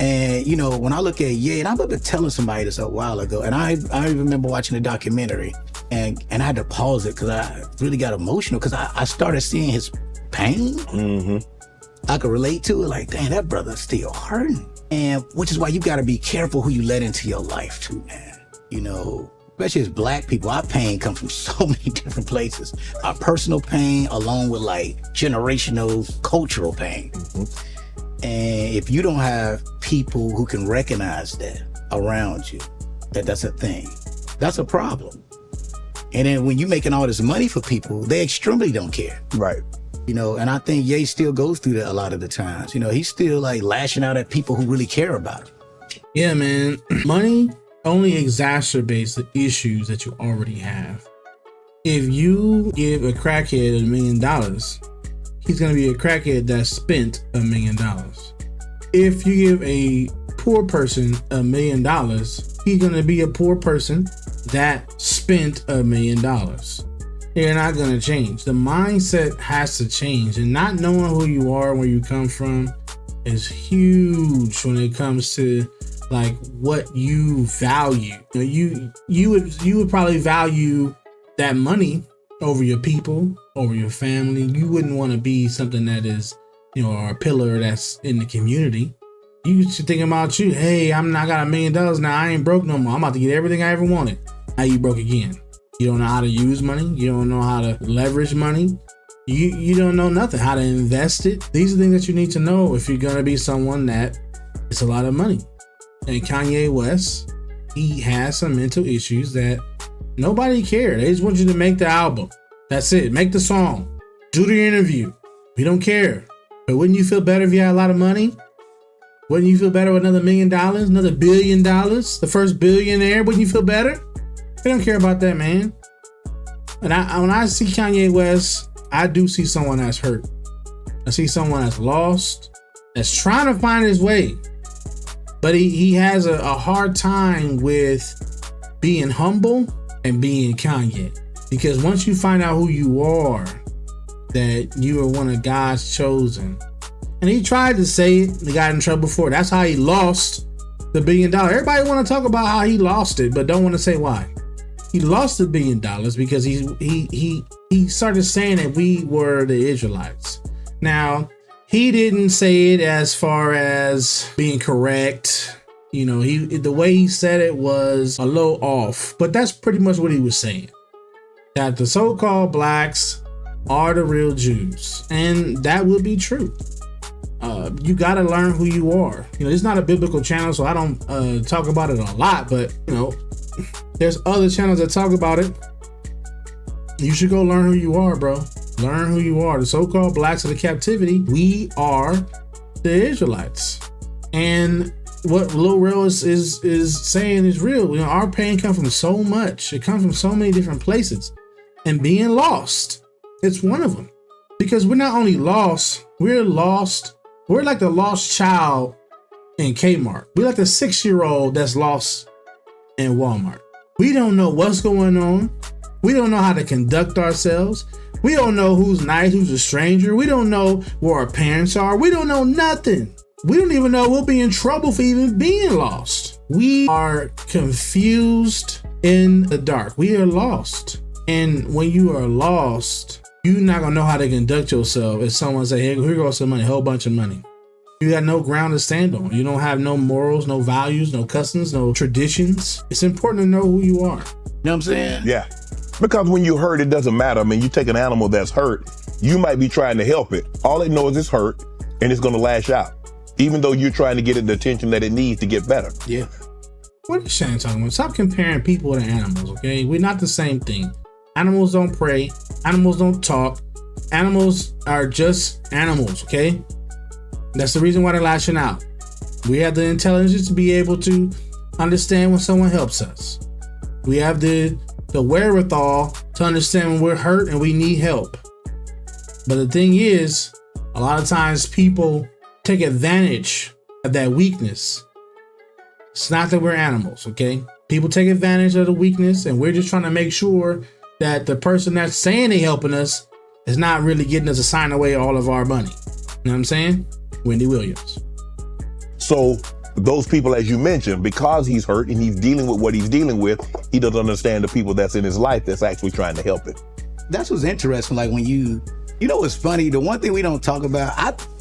And, you know, when I look at Ye, and I remember telling somebody this a while ago, and I remember watching a documentary, and I had to pause it because I really got emotional because I started seeing his pain. Mm-hmm. I could relate to it, like, dang, that brother's still hurting. And which is why you got to be careful who you let into your life too, man. You know, especially as Black people, our pain comes from so many different places. Our personal pain along with like generational cultural pain. Mm-hmm. And if you don't have people who can recognize that around you, that's a thing, that's a problem. And then when you're making all this money for people, they extremely don't care. Right. You know, and I think Ye still goes through that a lot of the times. You know, he's still like lashing out at people who really care about him. Yeah, man. Money only exacerbates the issues that you already have. If you give a crackhead $1 million, he's going to be a crackhead that spent $1 million. If you give a poor person $1 million, he's going to be a poor person that spent $1 million. They're not going to change. The mindset has to change, and not knowing who you are, where you come from, is huge when it comes to like what you value. You would probably value that money over your people, over your family. You wouldn't want to be something that is, you know, a pillar that's in the community. You should think about you. Hey, I got $1 million now. I ain't broke no more. I'm about to get everything I ever wanted. Now you broke again. You don't know how to use money. You don't know how to leverage money. You don't know nothing, how to invest it. These are things that you need to know if you're going to be someone that it's a lot of money. And Kanye West, he has some mental issues that nobody cares. They just want you to make the album. That's it. Make the song. Do the interview. We don't care. But wouldn't you feel better if you had a lot of money? Wouldn't you feel better with another $1 million, another $1 billion, the first billionaire? Wouldn't you feel better? They don't care about that, man. And when I see Kanye West, I do see someone that's hurt. I see someone that's lost, that's trying to find his way. But he has a hard time with being humble and being Kanye. Because once you find out who you are, that you are one of God's chosen. And he tried to say it, he got in trouble for it. That's how he lost the $1 billion. Everybody want to talk about how he lost it, but don't want to say why. He lost the $1 billion because he started saying that we were the Israelites. Now, he didn't say it as far as being correct. You know, the way he said it was a little off, but that's pretty much what he was saying. That the so-called blacks are the real Jews, and that would be true. You got to learn who you are. You know, it's not a biblical channel, so I don't talk about it a lot, but you know, there's other channels that talk about it. You should go learn who you are, bro. Learn who you are. The so-called blacks of the captivity, we are the Israelites. And what Lil Rel is saying is real. You know, our pain comes from so much. It comes from so many different places. And being lost, it's one of them. Because we're not only lost, we're lost. We're like the lost child in Kmart. We're like the 6-year-old that's lost in Walmart. We don't know what's going on. We don't know how to conduct ourselves. We don't know who's nice, who's a stranger. We don't know where our parents are. We don't know nothing. We don't even know we'll be in trouble for even being lost. We are confused in the dark. We are lost. And when you are lost, you're not gonna know how to conduct yourself if someone say, hey, here goes some money, a whole bunch of money. You got no ground to stand on. You don't have no morals, no values, no customs, no traditions. It's important to know who you are. You know what I'm saying? Yeah. Because when you're hurt, it doesn't matter. I mean, you take an animal that's hurt, you might be trying to help it. All it knows is hurt, and it's gonna lash out, even though you're trying to get it the attention that it needs to get better. Yeah. What is Shannon talking about? Stop comparing people to animals, okay? We're not the same thing. Animals don't pray. Animals don't talk. Animals are just animals, okay? That's the reason why they're lashing out. We have the intelligence to be able to understand when someone helps us. We have the wherewithal to understand when we're hurt and we need help. But the thing is, a lot of times people take advantage of that weakness. It's not that we're animals, okay? People take advantage of the weakness, and we're just trying to make sure that the person that's saying they helping us is not really getting us to sign away all of our money. You know what I'm saying? Wendy Williams. So those people, as you mentioned, because he's hurt and he's dealing with what he's dealing with, he doesn't understand the people that's in his life that's actually trying to help him. That's what's interesting. Like when you know what's funny? The one thing we don't talk about,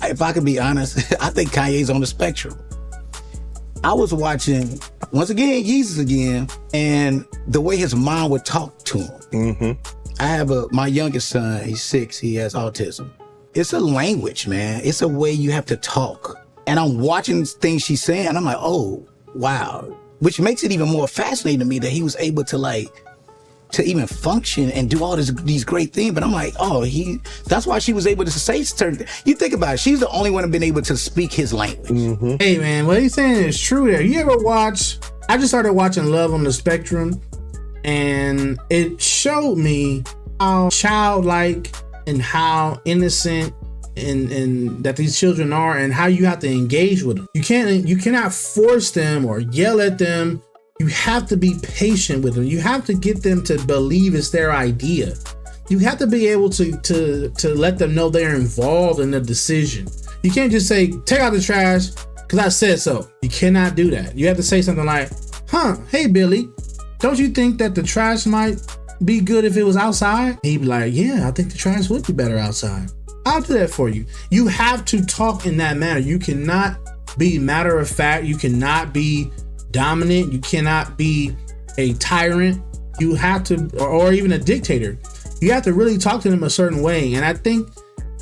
if I can be honest, I think Kanye's on the spectrum. I was watching, once again, Yeezus again, and the way his mom would talk to him. Mm-hmm. I have my youngest son, he's 6, he has autism. It's a language, man. It's a way you have to talk. And I'm watching things she's saying, and I'm like, oh, wow. Which makes it even more fascinating to me that he was able to to even function and do all these great things. But I'm like, oh, that's why she was able to say certain. You think about it, she's the only one who's been able to speak his language. Mm-hmm. Hey man, what he's saying is true there. You ever watch, I just started watching Love on the Spectrum, and it showed me how childlike and how innocent and that these children are, and how you have to engage with them. You cannot force them or yell at them. You have to be patient with them. You have to get them to believe it's their idea. You have to be able to let them know they're involved in the decision. You can't just say, take out the trash because I said so. You cannot do that. You have to say something like, hey Billy, don't you think that the trash might be good if it was outside? He'd be like, yeah, I think the trash would be better outside. I'll do that for you. You have to talk in that manner. You cannot be matter of fact. You cannot be dominant. You cannot be a tyrant. You have to, or even a dictator. You have to really talk to them a certain way. And I think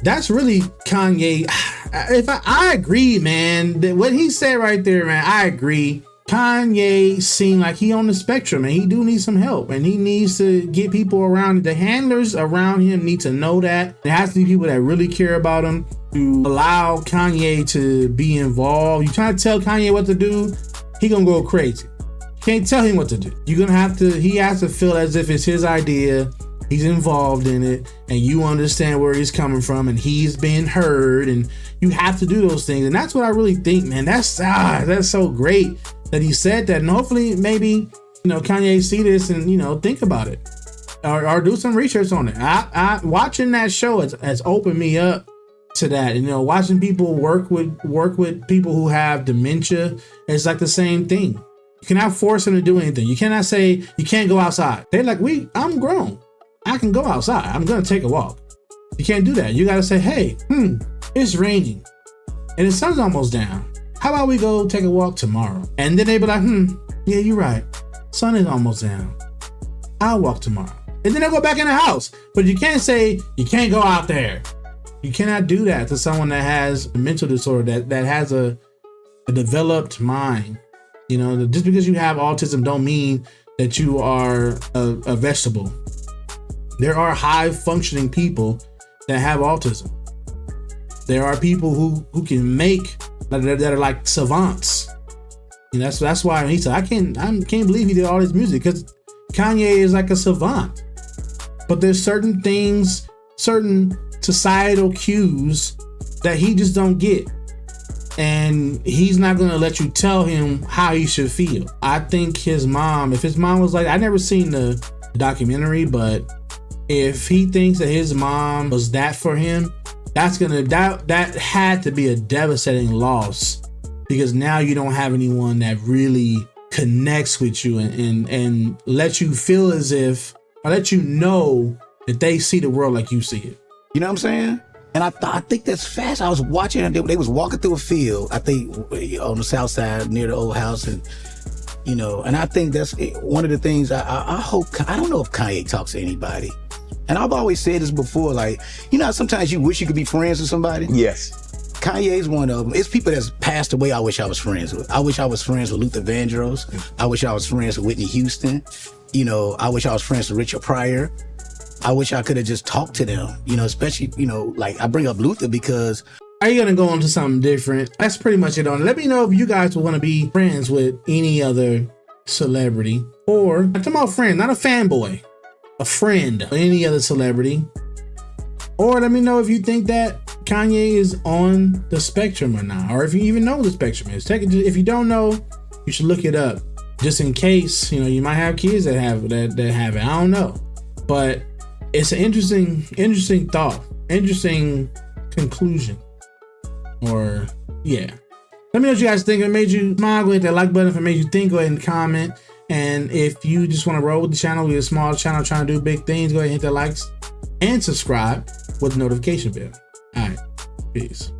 that's really Kanye. I agree, man. What he said right there, man, I agree. Kanye seemed like he on the spectrum, and he do need some help, and he needs to get people around. The handlers around him need to know that. There has to be people that really care about him to allow Kanye to be involved. You trying to tell Kanye what to do, he gonna go crazy. You can't tell him what to do. You're gonna have to, he has to feel as if it's his idea, he's involved in it, and you understand where he's coming from, and he's being heard, and you have to do those things. And that's what I really think, man. That's so great that he said that, and hopefully maybe, Kanye see this and, think about it or do some research on it. I watching that show has opened me up to that. Watching people work with people who have dementia, it's like the same thing. You cannot force them to do anything. You cannot say you can't go outside. They're like, I'm grown. I can go outside. I'm going to take a walk. You can't do that. You got to say, hey, it's raining and the sun's almost down. How about we go take a walk tomorrow? And then they be like, yeah, you're right. Sun is almost down. I'll walk tomorrow. And then they go back in the house. But you can't say you can't go out there. You cannot do that to someone that has a mental disorder, that has a developed mind. Just because you have autism don't mean that you are a vegetable. There are high functioning people that have autism. There are people who can make that are like savants. And that's why he said I can't believe he did all this music, because Kanye is like a savant. But there's certain things, certain societal cues that he just don't get. And he's not gonna let you tell him how he should feel. I think if his mom was like, I never seen the documentary, but if he thinks that his mom was that for him, that had to be a devastating loss, because now you don't have anyone that really connects with you and lets you feel as if, or let you know that they see the world like you see it. You know what I'm saying? And I think that's fast. I was watching, and they was walking through a field, I think on the south side near the old house, and and I think that's one of the things I hope. I don't know if Kanye talks to anybody. And I've always said this before, like, how sometimes you wish you could be friends with somebody? Yes. Kanye's one of them. It's people that's passed away I wish I was friends with. I wish I was friends with Luther Vandross. I wish I was friends with Whitney Houston. I wish I was friends with Richard Pryor. I wish I could have just talked to them, especially, like I bring up Luther because... Are you going to go on to something different? That's pretty much it on it. Let me know if you guys would want to be friends with any other celebrity, or I'm talking about friend, not a fanboy. A friend or any other celebrity. Or let me know if you think that Kanye is on the spectrum or not, or if you even know what the spectrum is. If you don't know, you should look it up, just in case. You might have kids that have it. I don't know, but it's an interesting thought, interesting conclusion, or yeah. Let me know what you guys think. If it made you smile, go hit that like button. If it made you think, go ahead and comment. And if you just want to roll with the channel, we're a small channel trying to do big things, go ahead and hit that likes and subscribe with the notification bell. All right, peace.